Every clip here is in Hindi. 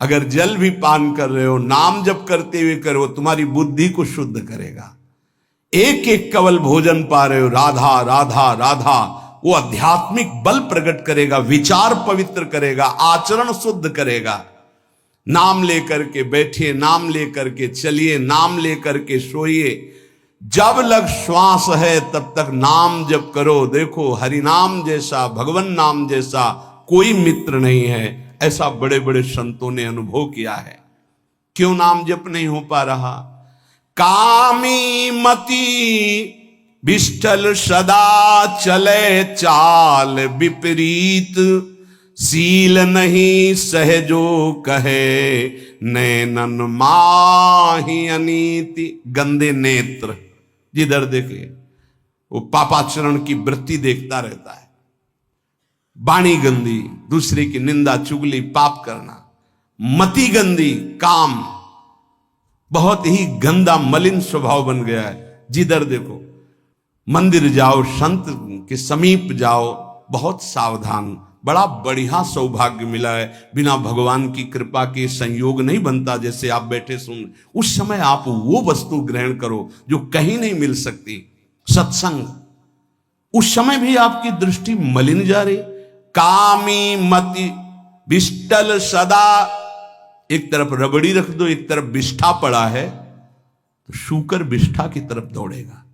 अगर जल भी पान कर रहे हो, नाम जप करते हुए करो, तुम्हारी बुद्धि को शुद्ध करेगा। एक एक कवल भोजन पा रहे हो, राधा राधा राधा, वो आध्यात्मिक बल प्रकट करेगा, विचार पवित्र करेगा, आचरण शुद्ध करेगा। नाम लेकर के बैठिए, नाम लेकर के चलिए, नाम लेकर के सोइए। जब लग श्वास है तब तक नाम जप करो। देखो, हरि नाम जैसा, भगवान नाम जैसा कोई मित्र नहीं है, ऐसा बड़े बड़े संतों ने अनुभव किया है। क्यों नाम जप नहीं हो पा रहा? कामी मति विष्ठल सदा चले चाल विपरीत, सील नहीं सहजो कहे नैनन माही अनीति। गंदे नेत्र, जिधर देखे वो पापाचरण की वृत्ति देखता रहता है। वाणी गंदी, दूसरे की निंदा चुगली पाप करना। मति गंदी, काम बहुत ही गंदा मलिन स्वभाव बन गया है। जिधर देखो, मंदिर जाओ, संत के समीप जाओ, बहुत सावधान। बड़ा बढ़िया सौभाग्य मिला है। बिना भगवान की कृपा के संयोग नहीं बनता। जैसे आप बैठे सुन, उस समय आप वो वस्तु ग्रहण करो जो कहीं नहीं मिल सकती, सत्संग। उस समय भी आपकी दृष्टि मलिन जा रही। कामी मति विष्टल सदा, एक तरफ रबड़ी रख दो, एक तरफ विष्ठा पड़ा है, तो शूकर विष्ठा की तरफ दौड़ेगा।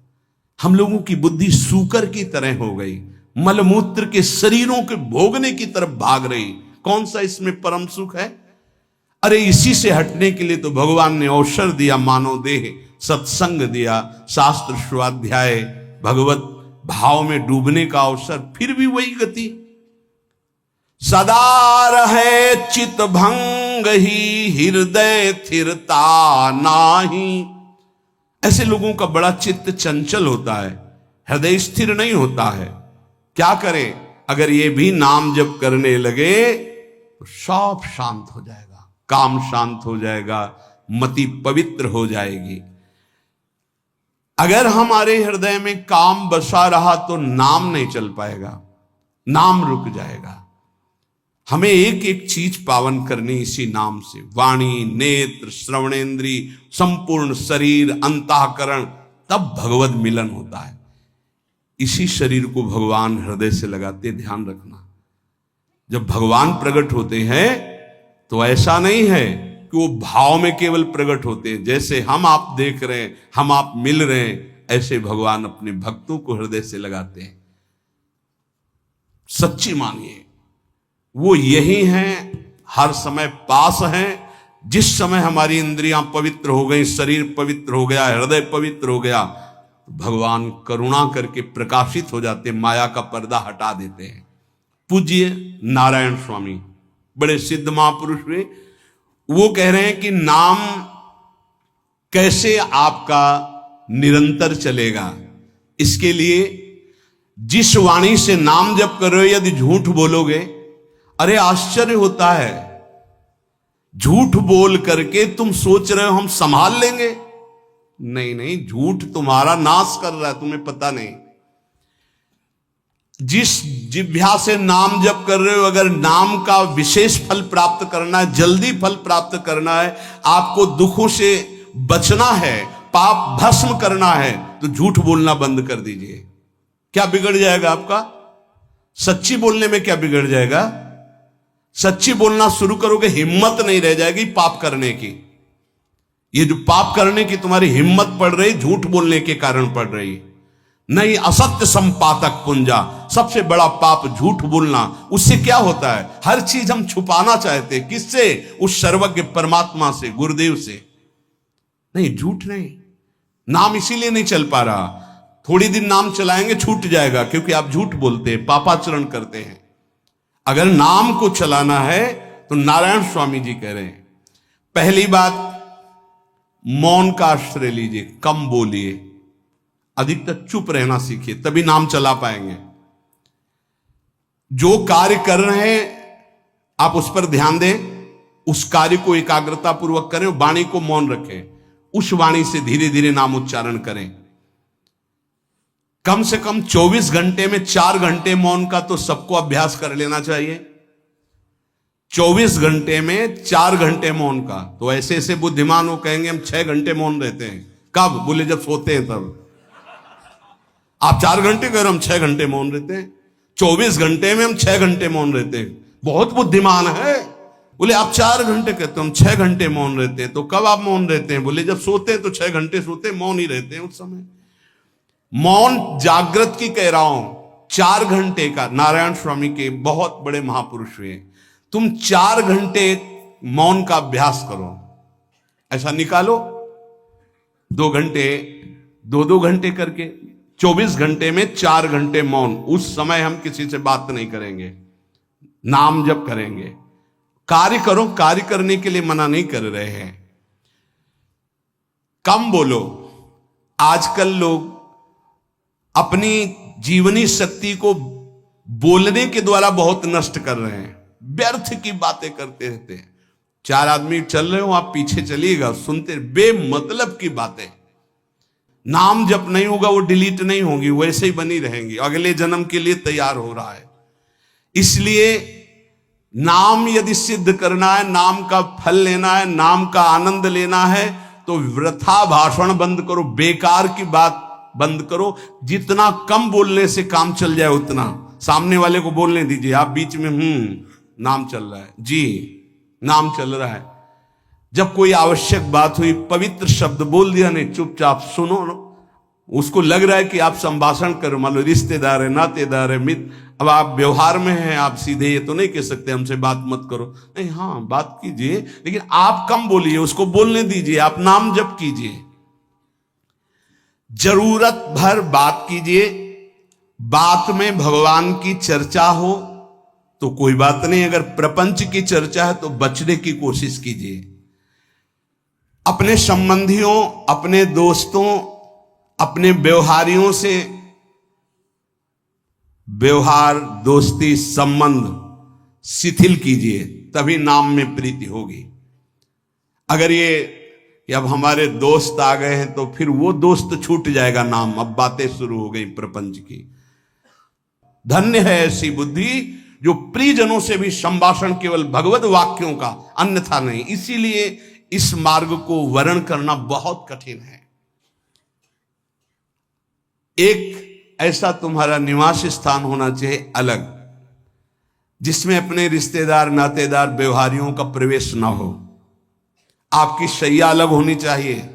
हम लोगों की बुद्धि शूकर की तरह हो गई, मलमूत्र के शरीरों के भोगने की तरफ भाग रही। कौन सा इसमें परम सुख है? अरे इसी से हटने के लिए तो भगवान ने अवसर दिया, मानव देह, सत्संग दिया, शास्त्र स्वाध्याय, भगवत भाव में डूबने का अवसर। फिर भी वही गति। सदा रहे चित भंग ही, हृदय स्थिरता नाही। ऐसे लोगों का बड़ा चित्त चंचल होता है, हृदय स्थिर नहीं होता है। क्या करें? अगर ये भी नाम जप करने लगे तो सब शांत हो जाएगा, काम शांत हो जाएगा, मति पवित्र हो जाएगी। अगर हमारे हृदय में काम बसा रहा तो नाम नहीं चल पाएगा, नाम रुक जाएगा। हमें एक एक चीज पावन करनी इसी नाम से। वाणी, नेत्र, श्रवणेन्द्री, संपूर्ण शरीर, अंतःकरण, तब भगवत मिलन होता है। इसी शरीर को भगवान हृदय से लगाते, ध्यान रखना। जब भगवान प्रकट होते हैं तो ऐसा नहीं है कि वो भाव में केवल प्रकट होते हैं। जैसे हम आप देख रहे हैं, हम आप मिल रहे हैं, ऐसे भगवान अपने भक्तों को हृदय से लगाते हैं। सच्ची मानिए, वो यही हैं, हर समय पास हैं। जिस समय हमारी इंद्रियां पवित्र हो गई, शरीर पवित्र हो गया, हृदय पवित्र हो गया, भगवान करुणा करके प्रकाशित हो जाते, माया का पर्दा हटा देते हैं। पूज्य नारायण स्वामी बड़े सिद्ध महापुरुष हुए। वो कह रहे हैं कि नाम कैसे आपका निरंतर चलेगा। इसके लिए जिस वाणी से नाम जप कर रहे हो, यदि झूठ बोलोगे, अरे आश्चर्य होता है, झूठ बोल करके तुम सोच रहे हो हम संभाल लेंगे। नहीं नहीं, झूठ तुम्हारा नाश कर रहा है, तुम्हें पता नहीं। जिस जिह्वा से नाम जप कर रहे हो, अगर नाम का विशेष फल प्राप्त करना है, जल्दी फल प्राप्त करना है, आपको दुखों से बचना है, पाप भस्म करना है, तो झूठ बोलना बंद कर दीजिए। क्या बिगड़ जाएगा आपका? सच्ची बोलने में क्या बिगड़ जाएगा? सच्ची बोलना शुरू करोगे, हिम्मत नहीं रह जाएगी पाप करने की। ये जो पाप करने की तुम्हारी हिम्मत पड़ रही, झूठ बोलने के कारण पड़ रही। नहीं, असत्य संपातक पुंजा, सबसे बड़ा पाप झूठ बोलना। उससे क्या होता है? हर चीज हम छुपाना चाहते हैं। किससे? उस सर्वज्ञ परमात्मा से, गुरुदेव से। नहीं, झूठ नहीं। नाम इसीलिए नहीं चल पा रहा। थोड़ी दिन नाम चलाएंगे, छूट जाएगा, क्योंकि आप झूठ बोलते हैं, पापाचरण करते हैं। अगर नाम को चलाना है तो नारायण स्वामी जी कह रहे हैं, पहली बात मौन का आश्रय लीजिए, कम बोलिए, अधिकतर चुप रहना सीखिए, तभी नाम चला पाएंगे। जो कार्य कर रहे हैं आप उस पर ध्यान दें, उस कार्य को एकाग्रता पूर्वक करें, वाणी को मौन रखें, उस वाणी से धीरे धीरे नाम उच्चारण करें। कम से कम 24 घंटे में 4 घंटे मौन का तो सबको अभ्यास कर लेना चाहिए। 24 घंटे में 4 घंटे मौन का। तो ऐसे ऐसे बुद्धिमान हो कहेंगे हम 6 घंटे मौन रहते हैं। कब? बोले जब सोते हैं तब। आप 4 घंटे कह रहे हो, हम 6 घंटे मौन रहते हैं। 24 घंटे में हम 6 घंटे मौन रहते हैं। बहुत बुद्धिमान है। बोले आप 4 घंटे कहते हो, हम 6 घंटे मौन रहते हैं। तो कब आप मौन रहते हैं? बोले जब सोते हैं तो 6 घंटे सोते हैं, मौन ही रहते हैं उस समय। मौन जागृत की कह रहा हूं, 4 घंटे का। नारायण स्वामी के बहुत बड़े महापुरुष हुए। तुम 4 घंटे मौन का अभ्यास करो, ऐसा निकालो 2 घंटे, 2 घंटे करके 24 घंटे में 4 घंटे मौन। उस समय हम किसी से बात नहीं करेंगे, नाम जप करेंगे। कार्य करो, कार्य करने के लिए मना नहीं कर रहे हैं। कम बोलो। आजकल लोग अपनी जीवनी शक्ति को बोलने के द्वारा बहुत नष्ट कर रहे हैं। व्यर्थ की बातें करते रहते हैं। 4 आदमी चल रहे हो, आप पीछे चलिएगा, सुनते, बेमतलब की बातें। नाम जप नहीं होगा, वो डिलीट नहीं होंगी, वैसे ही बनी रहेंगी। अगले जन्म के लिए तैयार हो रहा है। इसलिए नाम यदि सिद्ध करना है, नाम का फल लेना है, नाम का आनंद लेना है, तो वृथा भाषण बंद करो, बेकार की बात बंद करो। जितना कम बोलने से काम चल जाए उतना। सामने वाले को बोलने दीजिए, आप बीच में नाम चल रहा है जी, नाम चल रहा है। जब कोई आवश्यक बात हुई, पवित्र शब्द बोल दिया, नहीं चुपचाप सुनो। उसको लग रहा है कि आप संभाषण करो, मान लो रिश्तेदार है, नातेदार है, मित्र। अब आप व्यवहार में हैं, आप सीधे ये तो नहीं कह सकते हमसे बात मत करो, नहीं, हाँ बात कीजिए, लेकिन आप कम बोलिए, उसको बोलने दीजिए, आप नाम जप कीजिए। जरूरत भर बात कीजिए। बात में भगवान की चर्चा हो तो कोई बात नहीं, अगर प्रपंच की चर्चा है तो बचने की कोशिश कीजिए। अपने संबंधियों, अपने दोस्तों, अपने व्यवहारियों से व्यवहार, दोस्ती, संबंध शिथिल कीजिए, तभी नाम में प्रीति होगी। अगर ये कि अब हमारे दोस्त आ गए हैं तो फिर वो दोस्त छूट जाएगा नाम, अब बातें शुरू हो गई प्रपंच की। धन्य है ऐसी बुद्धि जो प्रियजनों से भी संभाषण केवल भगवत वाक्यों का, अन्यथा नहीं। इसीलिए इस मार्ग को वर्ण करना बहुत कठिन है। एक ऐसा तुम्हारा निवास स्थान होना चाहिए अलग, जिसमें अपने रिश्तेदार, नातेदार, व्यवहारियों का प्रवेश ना हो। आपकी शैया अलग होनी चाहिए।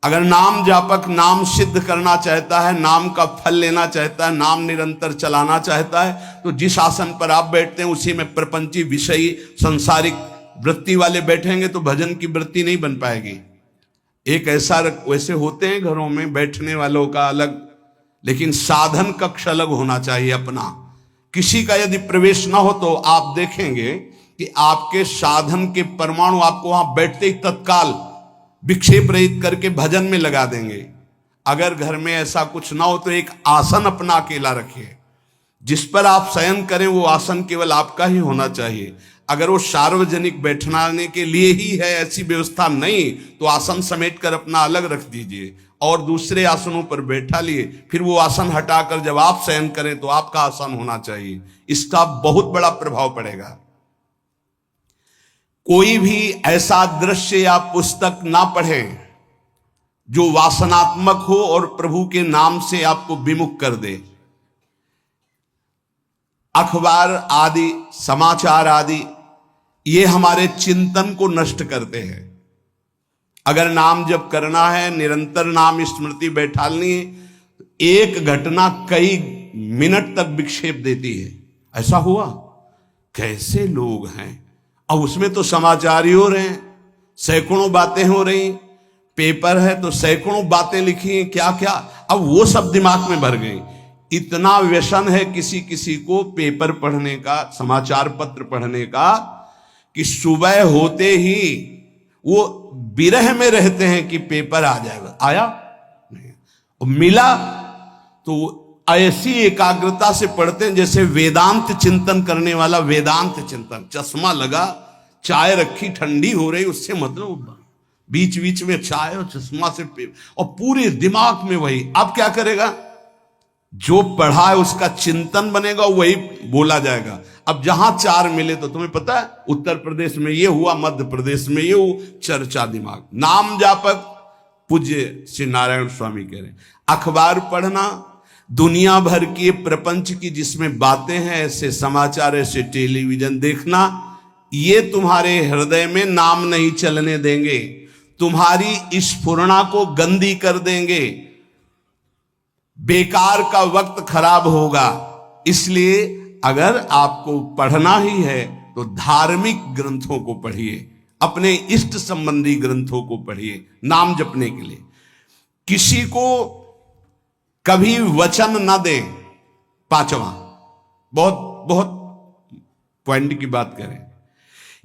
अगर नाम जापक नाम सिद्ध करना चाहता है, नाम का फल लेना चाहता है, नाम निरंतर चलाना चाहता है, तो जिस आसन पर आप बैठते हैं उसी में प्रपंची, विषयी, संसारिक वृत्ति वाले बैठेंगे तो भजन की वृत्ति नहीं बन पाएगी। एक ऐसा, वैसे होते हैं घरों में बैठने वालों का अलग, लेकिन साधन कक्ष अलग होना चाहिए अपना। किसी का यदि प्रवेश ना हो तो आप देखेंगे कि आपके साधन के परमाणु आपको वहां बैठते ही तत्काल विक्षेप रहित करके भजन में लगा देंगे। अगर घर में ऐसा कुछ ना हो तो एक आसन अपना अकेला रखिए, जिस पर आप शयन करें वो आसन केवल आपका ही होना चाहिए। अगर वो सार्वजनिक बैठने के लिए ही है, ऐसी व्यवस्था नहीं, तो आसन समेट कर अपना अलग रख दीजिए और दूसरे आसनों पर बैठा लिए। फिर वो आसन हटाकर जब आप शयन करें तो आपका आसन होना चाहिए। इसका बहुत बड़ा प्रभाव पड़ेगा। कोई भी ऐसा दृश्य या पुस्तक ना पढ़ें जो वासनात्मक हो और प्रभु के नाम से आपको विमुख कर दे। अखबार आदि, समाचार आदि, ये हमारे चिंतन को नष्ट करते हैं। अगर नाम जप करना है, निरंतर नाम स्मृति बैठालनी है, एक घटना कई मिनट तक विक्षेप देती है। ऐसा हुआ, कैसे लोग हैं। अब उसमें तो समाचार ही हो रहे हैं, सैकड़ों बातें हो रही, पेपर है तो सैकड़ों बातें लिखी हैं, क्या क्या, अब वो सब दिमाग में भर गई। इतना व्यसन है किसी किसी को पेपर पढ़ने का, समाचार पत्र पढ़ने का, कि सुबह होते ही वो विरह में रहते हैं कि पेपर आ जाएगा। आया नहीं, मिला तो ऐसी एकाग्रता से पढ़ते हैं जैसे वेदांत चिंतन करने वाला वेदांत चिंतन। चश्मा लगा, चाय रखी, ठंडी हो रही, उससे मतलब बीच बीच में चाय और चश्मा से और पूरे दिमाग में वही। अब क्या करेगा, जो पढ़ा है उसका चिंतन बनेगा, वही बोला जाएगा। अब जहां चार मिले तो तुम्हें पता है, उत्तर प्रदेश में ये हुआ, मध्य प्रदेश में ये हुआ, चर्चा दिमाग। नाम जापक पूज्य श्री नारायण स्वामी कह रहे हैं, अखबार पढ़ना, दुनिया भर की प्रपंच की जिसमें बातें हैं, ऐसे समाचार, ऐसे टेलीविजन देखना, ये तुम्हारे हृदय में नाम नहीं चलने देंगे, तुम्हारी स्फुरणा को गंदी कर देंगे, बेकार का वक्त खराब होगा। इसलिए अगर आपको पढ़ना ही है तो धार्मिक ग्रंथों को पढ़िए, अपने इष्ट संबंधी ग्रंथों को पढ़िए नाम जपने के लिए। किसी को कभी वचन न दें। पांचवा, बहुत बहुत पॉइंट की बात करें,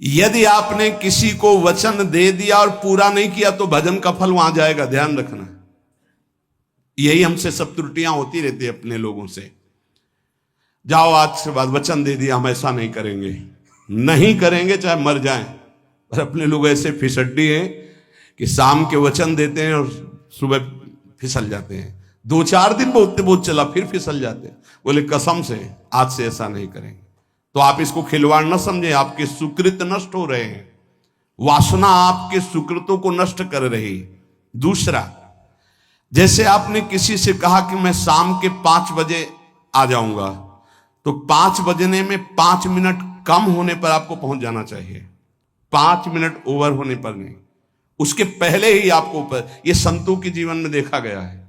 यदि आपने किसी को वचन दे दिया और पूरा नहीं किया तो भजन का फल वहां जाएगा, ध्यान रखना। यही हमसे सब त्रुटियां होती रहती है अपने लोगों से। जाओ आज से बाद वचन दे दिया, हम ऐसा नहीं करेंगे, नहीं करेंगे चाहे मर जाएं। और अपने लोग ऐसे फिसड्डी हैं कि शाम के वचन देते हैं और सुबह फिसल जाते हैं, 2-4 दिन बोलते बहुत चला फिर फिसल जाते हैं। बोले कसम से आज से ऐसा नहीं करेंगे। तो आप इसको खिलवाड़ न समझें, आपके सुकृत नष्ट हो रहे हैं, वासना आपके सुकृतों को नष्ट कर रही। दूसरा, जैसे आपने किसी से कहा कि मैं शाम के 5 बजे आ जाऊंगा, तो 5 बजने में 5 मिनट कम होने पर आपको पहुंच जाना चाहिए, 5 मिनट ओवर होने पर नहीं, उसके पहले ही आपको ऊपर। यह संतों के जीवन में देखा गया है।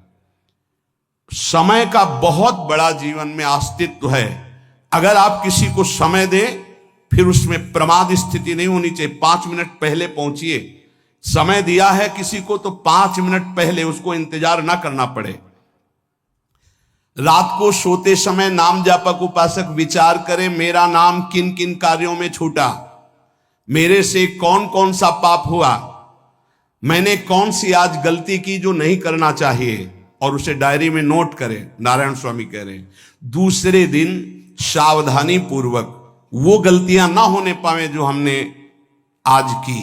समय का बहुत बड़ा जीवन में अस्तित्व है। अगर आप किसी को समय दें, फिर उसमें प्रमाद स्थिति नहीं होनी चाहिए। 5 मिनट पहले पहुंचिए। समय दिया है किसी को तो 5 मिनट पहले उसको इंतजार ना करना पड़े। रात को सोते समय नाम जापक उपासक विचार करें, मेरा नाम किन किन कार्यों में छूटा, मेरे से कौन कौन सा पाप हुआ, मैंने कौन सी आज गलती की जो नहीं करना चाहिए, और उसे डायरी में नोट करें। नारायण स्वामी कह रहे हैं दूसरे दिन सावधानी पूर्वक वो गलतियां ना होने पावे जो हमने आज की।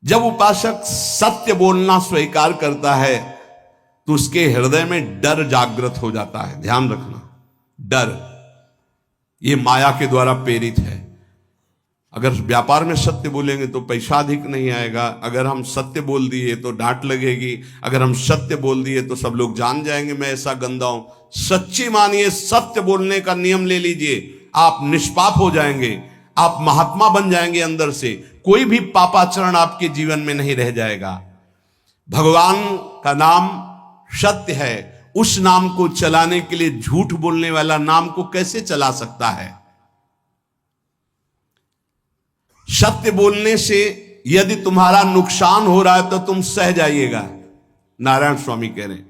जब उपासक सत्य बोलना स्वीकार करता है तो उसके हृदय में डर जागृत हो जाता है। ध्यान रखना, डर ये माया के द्वारा प्रेरित है। अगर व्यापार में सत्य बोलेंगे तो पैसा अधिक नहीं आएगा, अगर हम सत्य बोल दिए तो डांट लगेगी, अगर हम सत्य बोल दिए तो सब लोग जान जाएंगे मैं ऐसा गंदा हूं। सच्ची मानिए, सत्य बोलने का नियम ले लीजिए, आप निष्पाप हो जाएंगे, आप महात्मा बन जाएंगे अंदर से, कोई भी पापाचरण आपके जीवन में नहीं रह जाएगा। भगवान का नाम सत्य है, उस नाम को चलाने के लिए झूठ बोलने वाला नाम को कैसे चला सकता है। सत्य बोलने से यदि तुम्हारा नुकसान हो रहा है तो तुम सह जाइएगा। नारायण स्वामी कह रहे हैं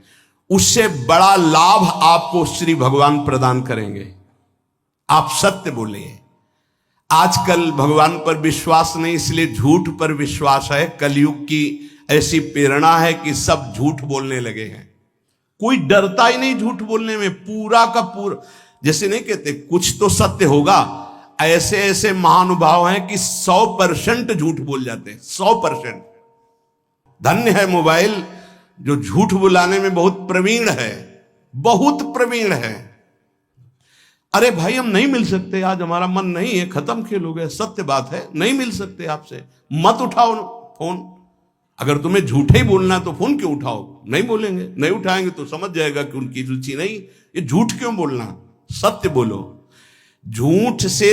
उससे बड़ा लाभ आपको श्री भगवान प्रदान करेंगे। आप सत्य बोलिए। आजकल भगवान पर विश्वास नहीं, इसलिए झूठ पर विश्वास है। कलयुग की ऐसी प्रेरणा है कि सब झूठ बोलने लगे हैं, कोई डरता ही नहीं झूठ बोलने में। पूरा का पूरा, जैसे नहीं कहते कुछ तो सत्य होगा, ऐसे ऐसे महानुभाव हैं कि 100% झूठ बोल जाते हैं, 100%। धन्य है मोबाइल जो झूठ बुलाने में बहुत प्रवीण है, बहुत प्रवीण है। अरे भाई हम नहीं मिल सकते, आज हमारा मन नहीं है, खत्म खेल हो गया, सत्य बात है, नहीं मिल सकते आपसे, मत उठाओ फोन। अगर तुम्हें झूठे ही बोलना है तो फोन क्यों उठाओ, नहीं बोलेंगे, नहीं उठाएंगे तो समझ जाएगा कि उनकी रुचि नहीं। ये झूठ क्यों बोलना, सत्य बोलो। झूठ से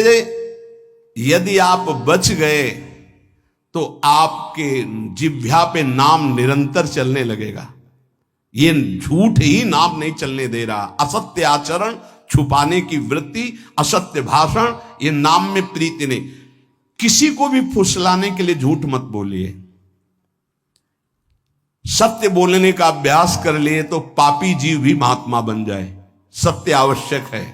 यदि आप बच गए तो आपके जिह्वा पे नाम निरंतर चलने लगेगा। ये झूठ ही नाम नहीं चलने दे रहा। असत्य आचरण, छुपाने की वृत्ति, असत्य भाषण, ये नाम में प्रीति नहीं। किसी को भी फुसलाने के लिए झूठ मत बोलिए। सत्य बोलने का अभ्यास कर लिए तो पापी जीव भी महात्मा बन जाए। सत्य आवश्यक है।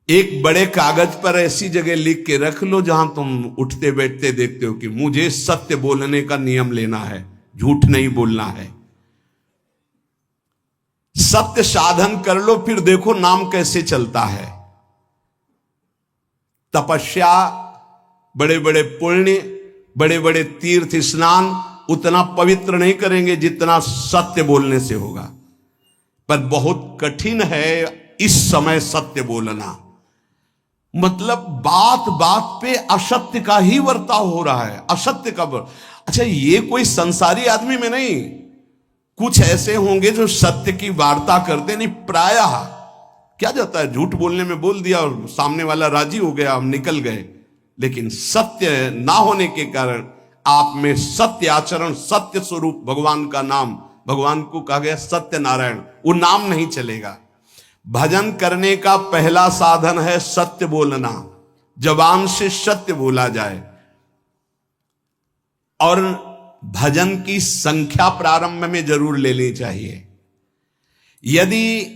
एक बड़े कागज पर ऐसी जगह लिख के रख लो जहां तुम उठते बैठते देखते हो कि मुझे सत्य बोलने का नियम लेना है, झूठ नहीं बोलना है। सत्य साधन कर लो, फिर देखो नाम कैसे चलता है। तपस्या, बड़े बड़े पुण्य, बड़े बड़े तीर्थ स्नान उतना पवित्र नहीं करेंगे जितना सत्य बोलने से होगा। पर बहुत कठिन है इस समय सत्य बोलना। मतलब बात बात पे असत्य का ही वर्ताव हो रहा है, असत्य का अच्छा, ये कोई संसारी आदमी में नहीं, कुछ ऐसे होंगे जो सत्य की वार्ता करते नहीं। प्रायः क्या जाता है, झूठ बोलने में बोल दिया और सामने वाला राजी हो गया, हम निकल गए। लेकिन सत्य ना होने के कारण आप में सत्य आचरण, सत्य स्वरूप भगवान का नाम, भगवान को कहा गया सत्य नारायण, वो नाम नहीं चलेगा। भजन करने का पहला साधन है सत्य बोलना, जबान से सत्य बोला जाए। और भजन की संख्या प्रारंभ में जरूर लेनी चाहिए। यदि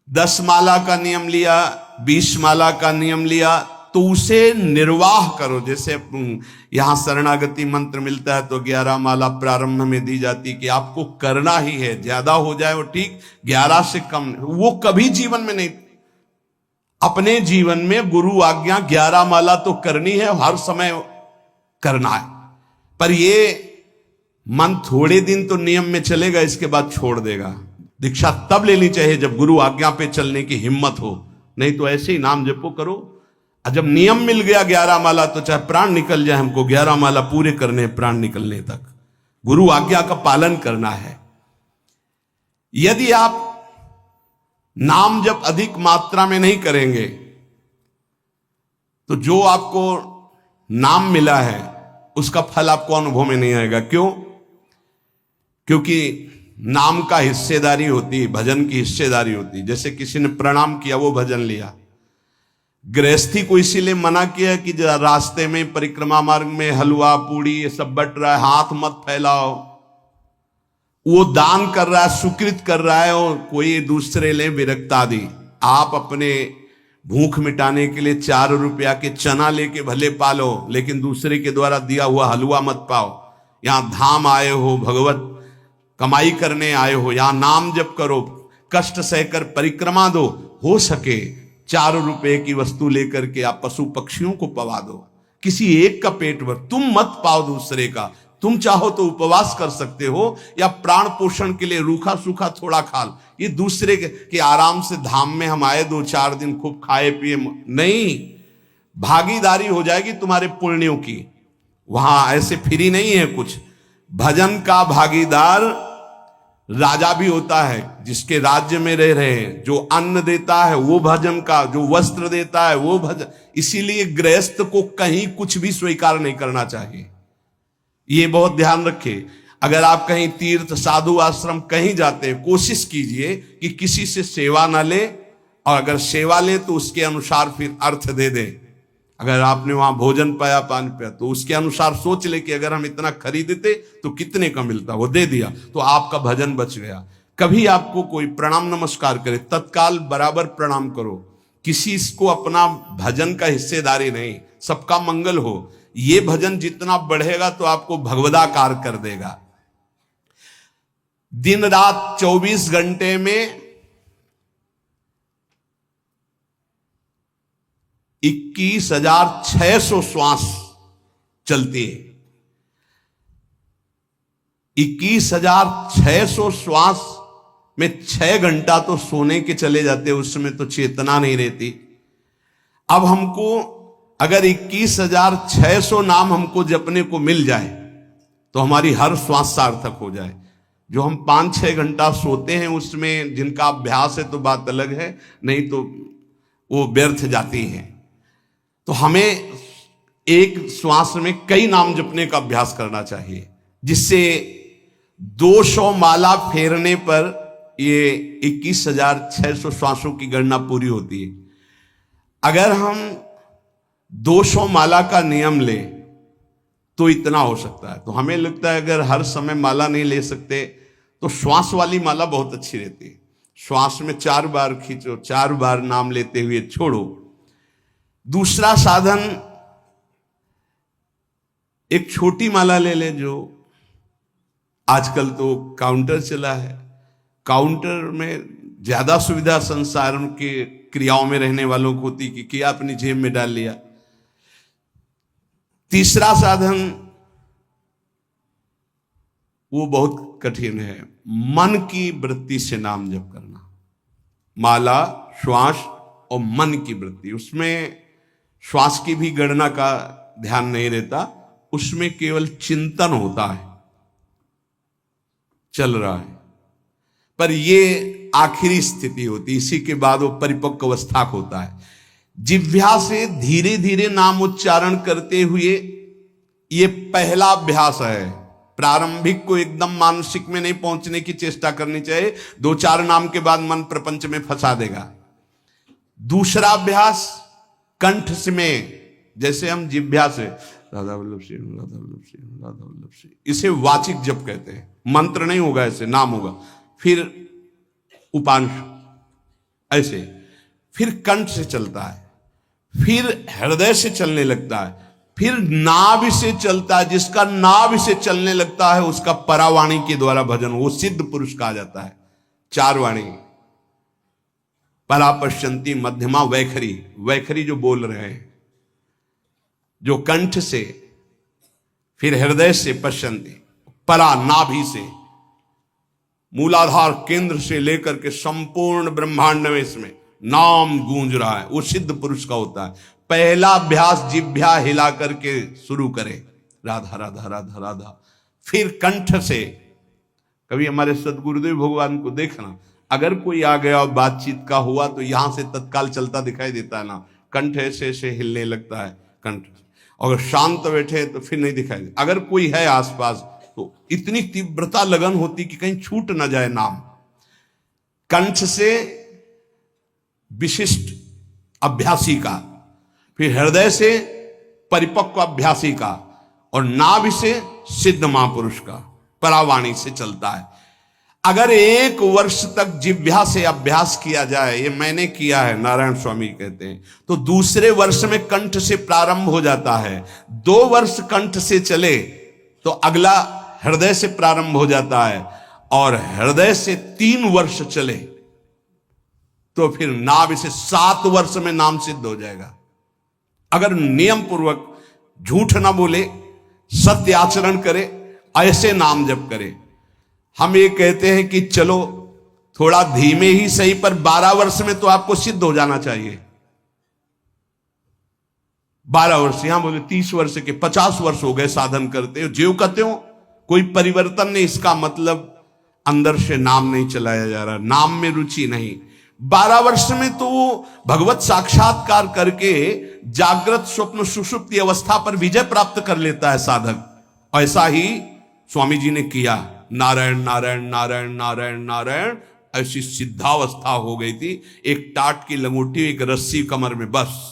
10 माला का नियम लिया, 20 माला का नियम लिया, तो उसे निर्वाह करो। जैसे यहां शरणागति मंत्र मिलता है तो 11 माला प्रारंभ में दी जाती कि आपको करना ही है, ज्यादा हो जाए वो ठीक, 11 से कम वो कभी जीवन में नहीं। अपने जीवन में गुरु आज्ञा 11 माला तो करनी है, हर समय करना है। पर ये मन थोड़े दिन तो नियम में चलेगा, इसके बाद छोड़ देगा। दीक्षा तब लेनी चाहिए जब गुरु आज्ञा पे चलने की हिम्मत हो, नहीं तो ऐसे ही नाम जपो करो। और जब नियम मिल गया 11 माला, तो चाहे प्राण निकल जाए, हमको 11 माला पूरे करने, प्राण निकलने तक गुरु आज्ञा का पालन करना है। यदि आप नाम जप अधिक मात्रा में नहीं करेंगे तो जो आपको नाम मिला है उसका फल आपको अनुभव में नहीं आएगा। क्यों? क्योंकि नाम का हिस्सेदारी होती है, भजन की हिस्सेदारी होती है। जैसे किसी ने प्रणाम किया, वो भजन लिया। गृहस्थी को इसीलिए मना किया कि रास्ते में परिक्रमा मार्ग में हलवा पूड़ी ये सब बट रहा है, हाथ मत फैलाओ। वो दान कर रहा है, सुकृत कर रहा है, और कोई दूसरे ले विरक्ता दी। आप अपने भूख मिटाने के लिए 4 रुपया के चना लेके भले पालो, लेकिन दूसरे के द्वारा दिया हुआ हलवा मत पाओ। यहां धाम आए हो, भगवत कमाई करने आए हो, यहां नाम जप करो, कष्ट सहकर परिक्रमा दो। हो सके 4 रुपए की वस्तु लेकर के आप पशु पक्षियों को पवा दो, किसी एक का पेट भर, तुम मत पाओ दूसरे का। तुम चाहो तो उपवास कर सकते हो, या प्राण पोषण के लिए रूखा सूखा थोड़ा खा लो। ये दूसरे के आराम से धाम में हम आए 2-4 दिन खूब खाए पिए नहीं, भागीदारी हो जाएगी तुम्हारे पुण्यों की। वहां ऐसे फ्री नहीं है कुछ। भजन का भागीदार राजा भी होता है, जिसके राज्य में रह रहे हैं। जो अन्न देता है वो भजन का, जो वस्त्र देता है वो भजन। इसीलिए गृहस्थ को कहीं कुछ भी स्वीकार नहीं करना चाहिए, ये बहुत ध्यान रखिए। अगर आप कहीं तीर्थ साधु आश्रम कहीं जाते हैं, कोशिश कीजिए कि किसी से सेवा ना ले, और अगर सेवा ले तो उसके अनुसार फिर अर्थ दे दे। अगर आपने वहां भोजन पाया, पान पाया, तो उसके अनुसार सोच ले कि अगर हम इतना खरीदते तो कितने का मिलता, वो दे दिया तो आपका भजन बच गया। कभी आपको कोई प्रणाम नमस्कार करे, तत्काल बराबर प्रणाम करो। किसी को अपना भजन का हिस्सेदारी नहीं, सबका मंगल हो। ये भजन जितना बढ़ेगा तो आपको भगवदाकार कर देगा। दिन रात 24 घंटे में 21,600 श्वास चलती है। 21,600 श्वास में 6 घंटा तो सोने के चले जाते, उसमें तो चेतना नहीं रहती। अब हमको अगर 21,600 नाम हमको जपने को मिल जाए तो हमारी हर श्वास सार्थक हो जाए। जो हम 5-6 घंटा सोते हैं उसमें जिनका अभ्यास है तो बात अलग है, नहीं तो वो व्यर्थ जाती है। तो हमें एक श्वास में कई नाम जपने का अभ्यास करना चाहिए, जिससे 200 माला फेरने पर ये 21,600 श्वासों की गणना पूरी होती है। अगर हम 200 माला का नियम ले तो इतना हो सकता है। तो हमें लगता है अगर हर समय माला नहीं ले सकते तो श्वास वाली माला बहुत अच्छी रहती है। श्वास में 4 बार खींचो, 4 बार नाम लेते हुए छोड़ो। दूसरा साधन, एक छोटी माला ले ले, जो आजकल तो काउंटर चला है। काउंटर में ज्यादा सुविधा संसार के क्रियाओं में रहने वालों को होती कि किया अपनी जेब में डाल लिया। तीसरा साधन, वो बहुत कठिन है। मन की वृत्ति से नाम जप करना, माला, श्वास और मन की वृत्ति, उसमें श्वास की भी गणना का ध्यान नहीं रहता, उसमें केवल चिंतन होता है, चल रहा है। पर ये आखिरी स्थिति होती, इसी के बाद वो परिपक्व अवस्था होता है। जिह्वा से धीरे धीरे नाम उच्चारण करते हुए ये पहला अभ्यास है। प्रारंभिक को एकदम मानसिक में नहीं पहुंचने की चेष्टा करनी चाहिए, 2-4 नाम के बाद मन प्रपंच में फंसा देगा। दूसरा अभ्यास कंठ से में, जैसे हम जिह्वा से राधा वल्लभ श्री राधा वल्लभ श्री राधा वल्लभ श्री, इसे वाचिक जप कहते हैं। मंत्र नहीं होगा, ऐसे नाम होगा, फिर उपांश ऐसे, फिर कंठ से चलता है, फिर हृदय से चलने लगता है, फिर नाभि से चलता है। जिसका नाभि से चलने लगता है उसका परावाणी के द्वारा भजन, वो सिद्ध पुरुष कहा जाता है। 4 वाणी, परा, पश्यंती, मध्यमा, वैखरी। वैखरी जो बोल रहे हैं, जो कंठ से, फिर हृदय से पश्यंती, परा नाभि से, मूलाधार केंद्र से लेकर के संपूर्ण ब्रह्मांड में इसमें नाम गूंज रहा है, वो सिद्ध पुरुष का होता है। पहला अभ्यास जिह्वा हिला करके शुरू करें, राधा राधा राधा राधा, फिर कंठ से। कभी हमारे सदगुरुदेव भगवान को देखना, अगर कोई आ गया और बातचीत का हुआ तो यहां से तत्काल चलता दिखाई देता है ना, कंठ ऐसे ऐसे हिलने लगता है कंठ। अगर शांत बैठे तो फिर नहीं दिखाई दे, अगर कोई है आसपास तो इतनी तीव्रता लगन होती कि कहीं छूट ना जाए नाम। कंठ से विशिष्ट अभ्यासी का, फिर हृदय से परिपक्व अभ्यासी का, और नाभि से सिद्ध महापुरुष का, परावाणी से चलता है। अगर 1 वर्ष तक जिह्वा से अभ्यास किया जाए, ये मैंने किया है, नारायण स्वामी कहते हैं, तो दूसरे वर्ष में कंठ से प्रारंभ हो जाता है। 2 वर्ष कंठ से चले तो अगला हृदय से प्रारंभ हो जाता है, और हृदय से 3 वर्ष चले तो फिर नाभि से 7 वर्ष में नाम सिद्ध हो जाएगा। अगर नियम पूर्वक झूठ ना बोले, सत्य आचरण करे, ऐसे नाम जप करे। हम ये कहते हैं कि चलो थोड़ा धीमे ही सही, पर 12 वर्ष में तो आपको सिद्ध हो जाना चाहिए। 12 वर्ष, यहां बोले 30 वर्ष के, 50 वर्ष हो गए साधन करते हो, ज्यों कहते हो कोई परिवर्तन नहीं। इसका मतलब अंदर से नाम नहीं चलाया जा रहा, नाम में रुचि नहीं। 12 वर्ष में तो भगवत साक्षात्कार करके जागृत स्वप्न सुषुप्ति अवस्था पर विजय प्राप्त कर लेता है साधक। ऐसा ही स्वामी जी ने किया, नारायण नारायण नारायण नारायण नारायण, ऐसी सिद्धावस्था हो गई थी। एक टाट की लंगोटी, एक रस्सी कमर में, बस।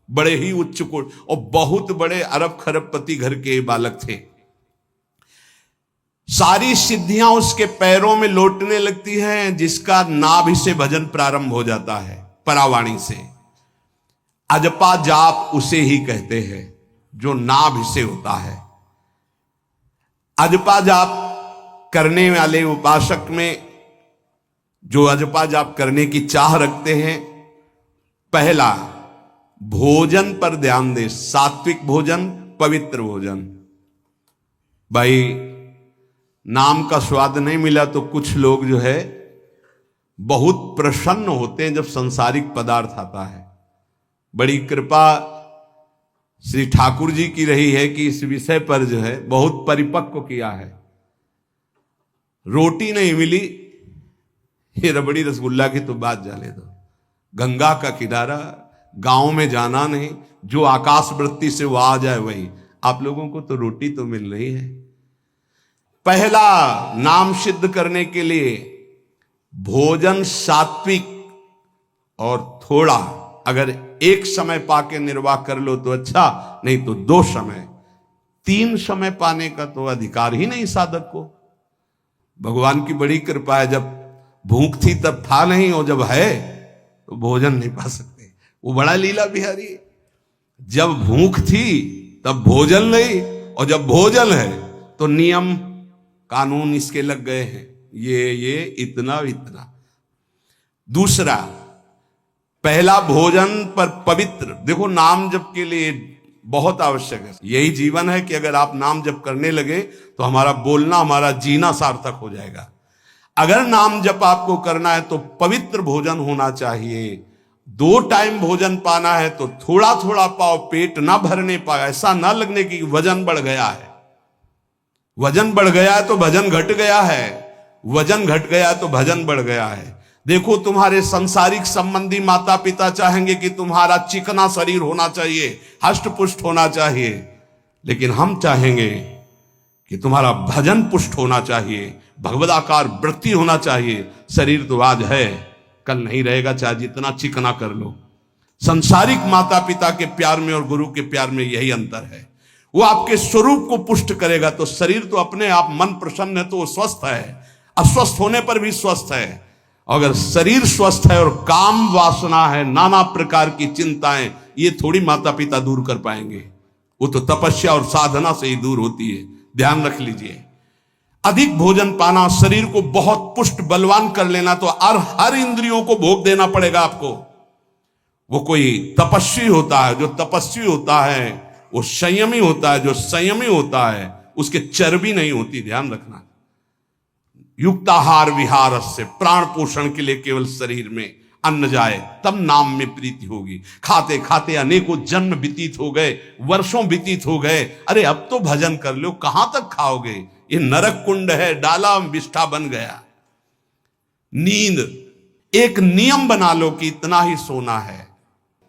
बड़े ही उच्च कोट और बहुत बड़े अरब खरबपति घर के बालक थे। सारी सिद्धियां उसके पैरों में लौटने लगती हैं, जिसका नाभि से भजन प्रारंभ हो जाता है, परावाणी से। अजपा जाप उसे ही कहते हैं जो नाभि से होता है। अजपा जाप करने वाले उपासक में जो अजपा जाप करने की चाह रखते हैं, पहला भोजन पर ध्यान दे, सात्विक भोजन, पवित्र भोजन। भाई नाम का स्वाद नहीं मिला तो कुछ लोग जो है बहुत प्रसन्न होते हैं जब सांसारिक पदार्थ आता है। बड़ी कृपा श्री ठाकुर जी की रही है कि इस विषय पर जो है बहुत परिपक्व किया है। रोटी नहीं मिली, ये रबड़ी रसगुल्ला की तो बात जाने दो। गंगा का किनारा, गांव में जाना नहीं, जो आकाश वृत्ति से वो आ जाए वही। आप लोगों को तो रोटी तो मिल रही है। पहला नाम सिद्ध करने के लिए भोजन सात्विक और थोड़ा, अगर एक समय पाके निर्वाह कर लो तो अच्छा, नहीं तो 2 समय। 3 समय पाने का तो अधिकार ही नहीं साधक को। भगवान की बड़ी कृपा है, जब भूख थी तब था नहीं, और जब है तो भोजन नहीं पा सकते। वो बड़ा लीला बिहारी। जब भूख थी तब भोजन नहीं, और जब भोजन है तो नियम कानून इसके लग गए हैं, ये इतना इतना। दूसरा, पहला भोजन पर पवित्र। देखो नाम जप के लिए बहुत आवश्यक है। यही जीवन है कि अगर आप नाम जप करने लगे तो हमारा बोलना, हमारा जीना सार्थक हो जाएगा। अगर नाम जप आपको करना है तो पवित्र भोजन होना चाहिए। 2 टाइम भोजन पाना है तो थोड़ा थोड़ा पाओ, पेट ना भरने पाए, ऐसा ना लगने की वजन बढ़ गया है। वजन बढ़ गया है तो भजन घट गया है, वजन घट गया है तो भजन बढ़ गया है। देखो, तुम्हारे संसारिक संबंधी माता पिता चाहेंगे कि तुम्हारा चिकना शरीर होना चाहिए, हष्ट पुष्ट होना चाहिए, लेकिन हम चाहेंगे कि तुम्हारा भजन पुष्ट होना चाहिए, भगवदाकार वृत्ति होना चाहिए। शरीर तो आज है, कल नहीं रहेगा, चाहे जितना चिकना कर लो। संसारिक माता पिता के प्यार में और गुरु के प्यार में यही अंतर है। वो आपके स्वरूप को पुष्ट करेगा तो शरीर तो अपने आप, मन प्रसन्न है तो वो स्वस्थ है, अस्वस्थ होने पर भी स्वस्थ है। अगर शरीर स्वस्थ है और काम वासना है, नाना प्रकार की चिंताएं, ये थोड़ी माता पिता दूर कर पाएंगे। वो तो तपस्या और साधना से ही दूर होती है, ध्यान रख लीजिए। अधिक भोजन पाना, शरीर को बहुत पुष्ट बलवान कर लेना, तो हर इंद्रियों को भोग देना पड़ेगा आपको। वो कोई तपस्वी होता है, जो तपस्वी होता है वो संयमी होता है, जो संयमी होता है उसके चर्बी नहीं होती, ध्यान रखना। युक्ताहार विहार से, प्राण पोषण के लिए केवल शरीर में अन्न जाए तब नाम में प्रीति होगी। खाते खाते अनेकों जन्म व्यतीत हो गए, वर्षों व्यतीत हो गए, अरे अब तो भजन कर लो, कहां तक खाओगे? ये नरक कुंड है, डाला विष्ठा बन गया। नींद, एक नियम बना लो कि इतना ही सोना है।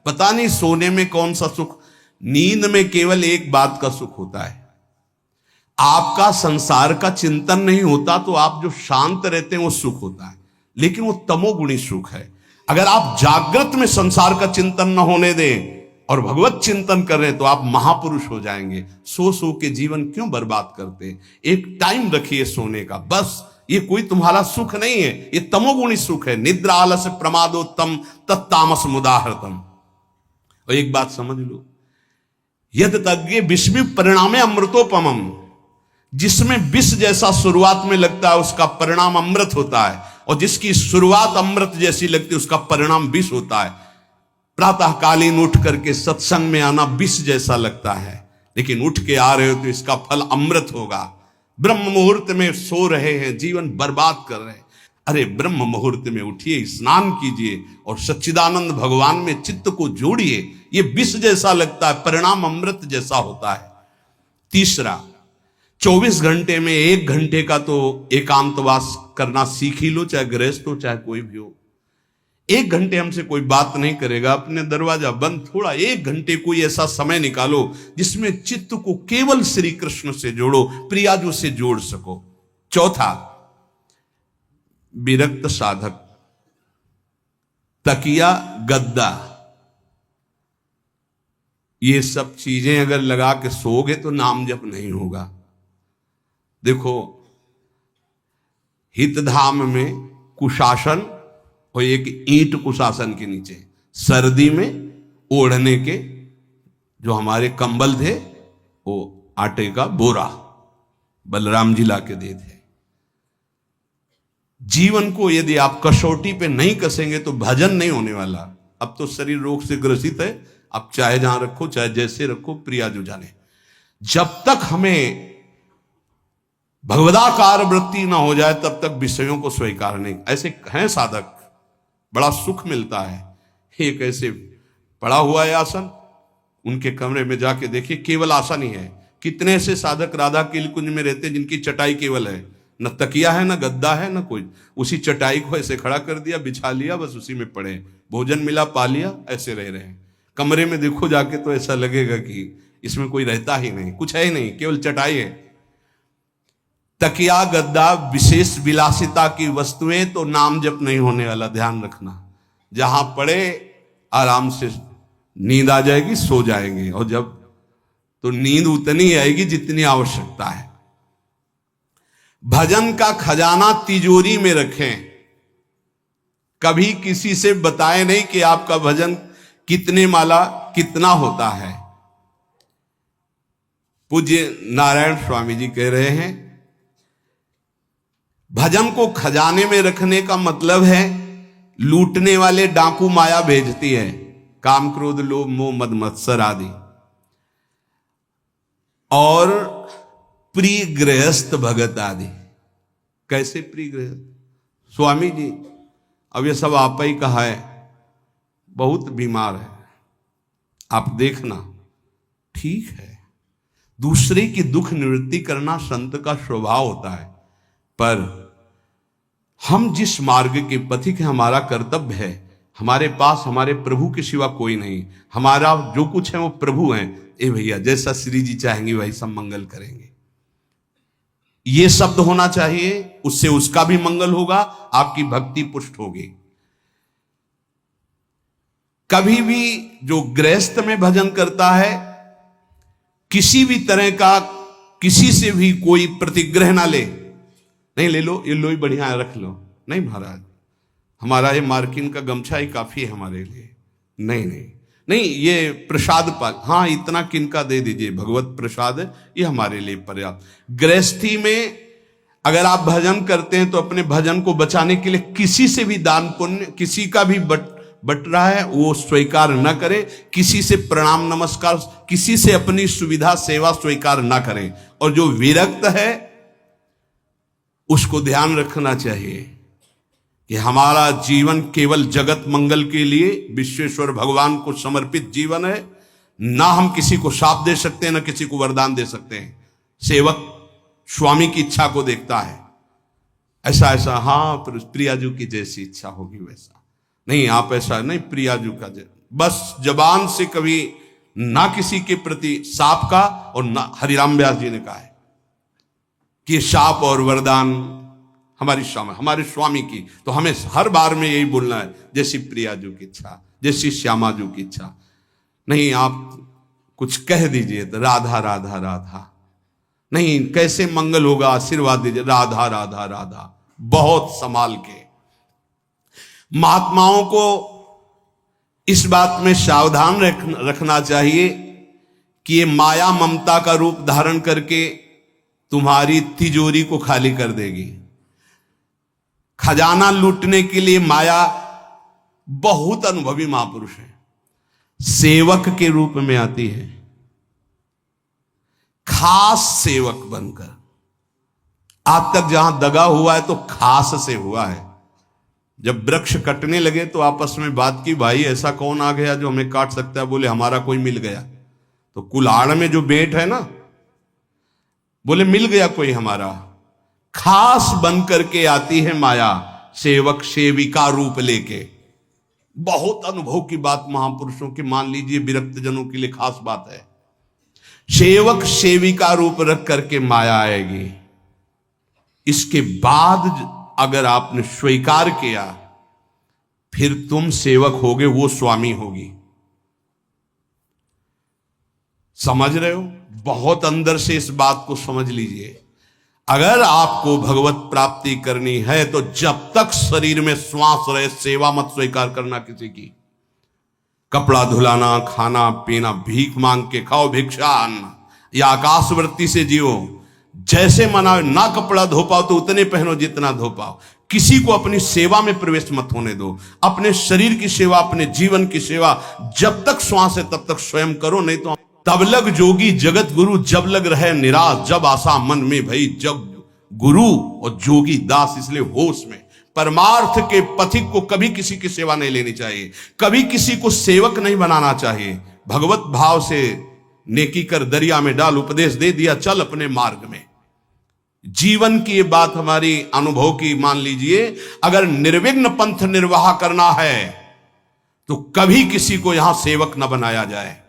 पता नहीं सोने में कौन सा सुख, नींद में केवल एक बात का सुख होता है, आपका संसार का चिंतन नहीं होता, तो आप जो शांत रहते हैं वो सुख होता है, लेकिन वो तमोगुणी सुख है। अगर आप जागृत में संसार का चिंतन न होने दें और भगवत चिंतन कर रहे हैं तो आप महापुरुष हो जाएंगे। सो सो के जीवन क्यों बर्बाद करते? एक टाइम रखिए सोने का, बस। ये कोई तुम्हारा सुख नहीं है, ये तमोगुणी सुख है। निद्रा आलस्य प्रमादोत्तम तत्तामस मुदाहृतम। और एक बात समझ लो, यद तज्ञे विषमी परिणामे अमृतोपमम, जिसमें विष जैसा शुरुआत में लगता है उसका परिणाम अमृत होता है, और जिसकी शुरुआत अमृत जैसी लगती है उसका परिणाम विष होता है। प्रातःकालीन उठ करके सत्संग में आना विष जैसा लगता है, लेकिन उठ के आ रहे हो तो इसका फल अमृत होगा। ब्रह्म मुहूर्त में सो रहे हैं, जीवन बर्बाद कर रहे हैं, अरे ब्रह्म मुहूर्त में उठिए, स्नान कीजिए और सच्चिदानंद भगवान में चित्त को जोड़िए। ये विष जैसा लगता है, परिणाम अमृत जैसा होता है। तीसरा, 24 घंटे में 1 घंटे का तो एकांतवास करना सीख ही लो, चाहे गृहस्थ हो चाहे कोई भी हो। 1 घंटे हमसे कोई बात नहीं करेगा, अपने दरवाजा बंद, थोड़ा 1 घंटे कोई ऐसा समय निकालो जिसमें चित्त को केवल श्री कृष्ण से जोड़ो, प्रियाजू से जोड़ सको। चौथा, विरक्त साधक, तकिया, गद्दा, ये सब चीजें अगर लगा के सोओगे तो नाम जप नहीं होगा। देखो, हितधाम में कुशासन और एक ईंट कुशासन के नीचे, सर्दी में ओढ़ने के जो हमारे कंबल थे वो आटे का बोरा बलराम जी ला के दे थे। जीवन को यदि आप कसौटी पे नहीं कसेंगे तो भजन नहीं होने वाला। अब तो शरीर रोग से ग्रसित है, आप चाहे जहां रखो चाहे जैसे रखो, प्रिया जो जाने। जब तक हमें भगवदाकार वृत्ति ना हो जाए तब तक विषयों को स्वीकार नहीं। ऐसे हैं साधक, बड़ा सुख मिलता है। एक ऐसे पड़ा हुआ है आसन, उनके कमरे में जाके देखिए, केवल आसन ही है। कितने ऐसे साधक राधा के कुंज में रहते हैं जिनकी चटाई केवल है, न तकिया है, न गद्दा है, न कोई। उसी चटाई को ऐसे खड़ा कर दिया, बिछा लिया, बस उसी में पड़े, भोजन मिला पा लिया, ऐसे रह रहे हैं। कमरे में देखो जाके तो ऐसा लगेगा कि इसमें कोई रहता ही नहीं, कुछ है ही नहीं, केवल चटाई है। तकिया गद्दा विशेष विलासिता की वस्तुएं, तो नाम जप नहीं होने वाला, ध्यान रखना। जहां पड़े आराम से नींद आ जाएगी, सो जाएंगे, और जब तो नींद उतनी आएगी जितनी आवश्यकता है। भजन का खजाना तिजोरी में रखें, कभी किसी से बताएं नहीं कि आपका भजन कितने माला कितना होता है। पूज्य नारायण स्वामी जी कह रहे हैं, भजन को खजाने में रखने का मतलब है लूटने वाले डाकू माया भेजती है, काम क्रोध लोभ मोह मद मत्सर आदि। और प्रिय गृहस्थ भगत आदि। कैसे प्रिय गृहस्थ? स्वामी जी अब ये सब आप ही कहा है, बहुत बीमार है, आप देखना। ठीक है, दूसरे की दुख निवृत्ति करना संत का स्वभाव होता है, पर हम जिस मार्ग के पथिक हैं, हमारा कर्तव्य है, हमारे पास हमारे प्रभु के सिवा कोई नहीं, हमारा जो कुछ है वो प्रभु हैं। ए भैया, जैसा श्री जी चाहेंगे वही सब मंगल करेंगे, ये शब्द होना चाहिए, उससे उसका भी मंगल होगा, आपकी भक्ति पुष्ट होगी। कभी भी जो गृहस्थ में भजन करता है, किसी भी तरह का किसी से भी कोई प्रतिग्रह ना ले, नहीं ले लो, ये लो ही बढ़िया है, रख लो, नहीं महाराज हमारा ये मार्किन का गमछा ही काफी है हमारे लिए, नहीं नहीं नहीं, ये प्रसाद पाल, हाँ इतना किनका दे दीजिए, भगवत प्रसाद ये हमारे लिए पर्याप्त। गृहस्थी में अगर आप भजन करते हैं तो अपने भजन को बचाने के लिए किसी से भी दान पुण्य, किसी का भी बट रहा है वो स्वीकार न करें, किसी से प्रणाम नमस्कार, किसी से अपनी सुविधा सेवा स्वीकार न करें। और जो विरक्त है उसको ध्यान रखना चाहिए कि हमारा जीवन केवल जगत मंगल के लिए विश्वेश्वर भगवान को समर्पित जीवन है, ना हम किसी को शाप दे सकते हैं, ना किसी को वरदान दे सकते हैं। सेवक स्वामी की इच्छा को देखता है, ऐसा ऐसा, हाँ प्रियाजू की जैसी इच्छा होगी वैसा नहीं, आप ऐसा नहीं, प्रियाजू का बस जबान से कभी ना किसी के प्रति शाप का, और ना हरिराम व्यास जी ने कहा है कि शाप और वरदान हमारे स्वामी की, तो हमें हर बार में यही बोलना है, जैसी प्रियाजू की इच्छा, जैसी श्यामाजू की इच्छा। नहीं आप कुछ कह दीजिए तो राधा राधा राधा, नहीं कैसे मंगल होगा, आशीर्वाद दीजिए राधा राधा राधा, बहुत संभाल के। महात्माओं को इस बात में सावधान रखना चाहिए कि ये माया ममता का रूप धारण करके तुम्हारी तिजोरी को खाली कर देगी। खजाना लूटने के लिए माया, बहुत अनुभवी महापुरुष है, सेवक के रूप में आती है, खास सेवक बनकर। आज तक जहां दगा हुआ है तो खास से हुआ है। जब वृक्ष कटने लगे तो आपस में बात की, भाई ऐसा कौन आ गया जो हमें काट सकता है? बोले हमारा कोई मिल गया। तो कुल्हाड़ में जो बेंट है ना, बोले मिल गया कोई हमारा। खास बन करके आती है माया, सेवक सेविका रूप लेके। बहुत अनुभव की बात महापुरुषों की, मान लीजिए विरक्त जनों के लिए खास बात है। सेवक सेविका रूप रख करके माया आएगी। इसके बाद अगर आपने स्वीकार किया, फिर तुम सेवक होगे, वो स्वामी होगी। समझ रहे हो? बहुत अंदर से इस बात को समझ लीजिए। अगर आपको भगवत प्राप्ति करनी है तो जब तक शरीर में श्वास रहे, सेवा मत स्वीकार करना किसी की। कपड़ा धुलाना, खाना पीना, भीख मांग के खाओ, भिक्षा अन्न, या आकाशवृत्ति से जियो, जैसे मना। ना कपड़ा धो पाओ तो उतने पहनो जितना धो पाओ। किसी को अपनी सेवा में प्रवेश मत होने दो। अपने शरीर की सेवा, अपने जीवन की सेवा जब तक श्वास है तब तक स्वयं करो, नहीं तो तब लग जोगी जगत गुरु, जब लग रहे निराश, जब आशा मन में भई, जब गुरु और जोगी दास। इसलिए होश में परमार्थ के पथिक को कभी किसी की सेवा नहीं लेनी चाहिए, कभी किसी को सेवक नहीं बनाना चाहिए। भगवत भाव से नेकी कर दरिया में डाल, उपदेश दे दिया, चल अपने मार्ग में। जीवन की ये बात हमारी अनुभव की मान लीजिए। अगर निर्विघ्न पंथ निर्वाह करना है तो कभी किसी को यहां सेवक न बनाया जाए।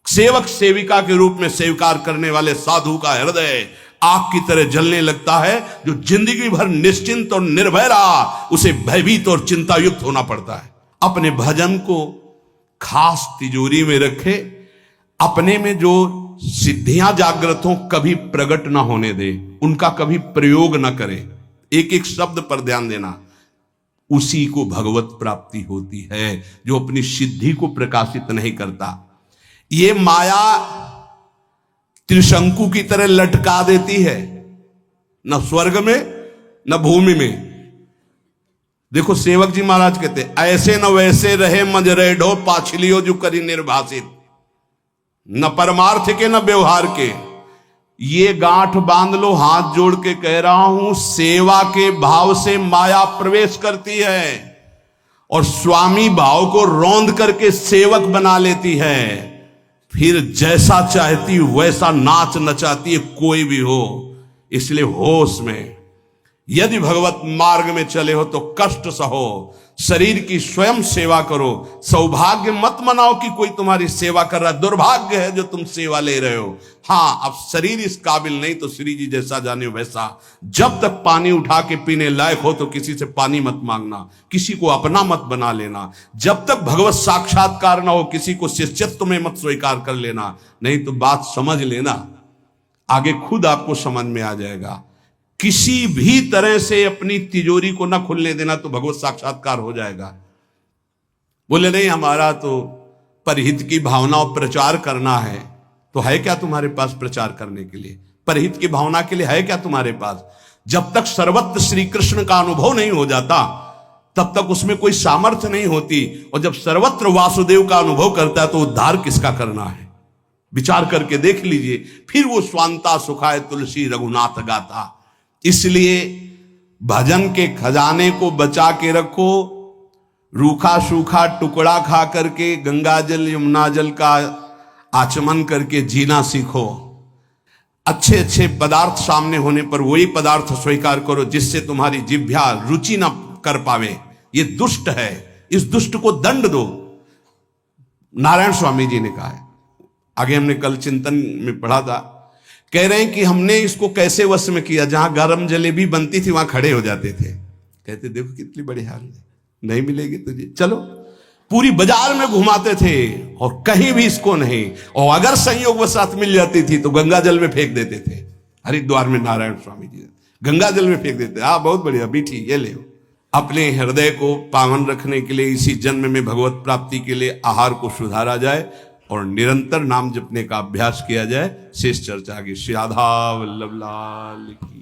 सेवक सेविका के रूप में स्वीकार करने वाले साधु का हृदय आग की तरह जलने लगता है। जो जिंदगी भर निश्चिंत और निर्भय रहा, उसे भयभीत और चिंतायुक्त होना पड़ता है। अपने भजन को खास तिजोरी में रखे, अपने में जो सिद्धियां जागृत हो कभी प्रकट ना होने दे, उनका कभी प्रयोग ना करे। एक एक शब्द पर ध्यान देना। उसी को भगवत प्राप्ति होती है जो अपनी सिद्धि को प्रकाशित नहीं करता। ये माया त्रिशंकु की तरह लटका देती है, न स्वर्ग में न भूमि में। देखो सेवक जी महाराज कहते, ऐसे न वैसे रहे मजरेढ़ो, पाछलियो जो करी निर्भाषित। न परमार्थ के न व्यवहार के, ये गांठ बांध लो, हाथ जोड़ के कह रहा हूं, सेवा के भाव से माया प्रवेश करती है और स्वामी भाव को रौंद करके सेवक बना लेती है। फिर जैसा चाहती वैसा नाच नचाती है, कोई भी हो। इसलिए होश में, यदि भगवत मार्ग में चले हो तो कष्ट सहो, शरीर की स्वयं सेवा करो। सौभाग्य मत मनाओ कि कोई तुम्हारी सेवा कर रहा है, दुर्भाग्य है जो तुम सेवा ले रहे हो। हाँ, अब शरीर इस काबिल नहीं तो श्री जी जैसा जाने वैसा। जब तक पानी उठा के पीने लायक हो तो किसी से पानी मत मांगना, किसी को अपना मत बना लेना। जब तक भगवत साक्षात्कार ना हो किसी को शिष्यत्व में मत स्वीकार कर लेना, नहीं तो बात समझ लेना, आगे खुद आपको समझ में आ जाएगा। किसी भी तरह से अपनी तिजोरी को ना खुलने देना तो भगवत साक्षात्कार हो जाएगा। बोले नहीं, हमारा तो परहित की भावना और प्रचार करना है, तो है क्या तुम्हारे पास प्रचार करने के लिए? परहित की भावना के लिए है क्या तुम्हारे पास? जब तक सर्वत्र श्री कृष्ण का अनुभव नहीं हो जाता तब तक उसमें कोई सामर्थ्य नहीं होती, और जब सर्वत्र वासुदेव का अनुभव करता है तो उद्धार किसका करना है? विचार करके देख लीजिए। फिर वो स्वांता सुखाय तुलसी रघुनाथ गाथा। इसलिए भजन के खजाने को बचा के रखो। रूखा सूखा टुकड़ा खा करके गंगा जल यमुना जल का आचमन करके जीना सीखो। अच्छे अच्छे पदार्थ सामने होने पर वही पदार्थ स्वीकार करो जिससे तुम्हारी जिह्वा रुचि ना कर पावे। ये दुष्ट है, इस दुष्ट को दंड दो। नारायण स्वामी जी ने कहा है, आगे हमने कल चिंतन में पढ़ा था, कह रहे हैं कि हमने इसको कैसे वश में किया। जहां गरम जलेबी बनती थी वहां खड़े हो जाते थे, कहते देखो कितनी बड़ी हाल है, नहीं मिलेगी तुझे, चलो। पूरी बाजार में घुमाते थे और कहीं भी इसको नहीं, और अगर संयोग वसात मिल जाती थी तो गंगा जल में फेंक देते थे। हरिद्वार में नारायण स्वामी जी गंगा जल में फेंक देते। हाँ, बहुत बढ़िया बीठी, ये ले। अपने हृदय को पावन रखने के लिए इसी जन्म में भगवत प्राप्ति के लिए आहार को सुधारा जाए और निरंतर नाम जपने का अभ्यास किया जाए। शेष चर्चा की। श्री राधा वल्लभ लाल की।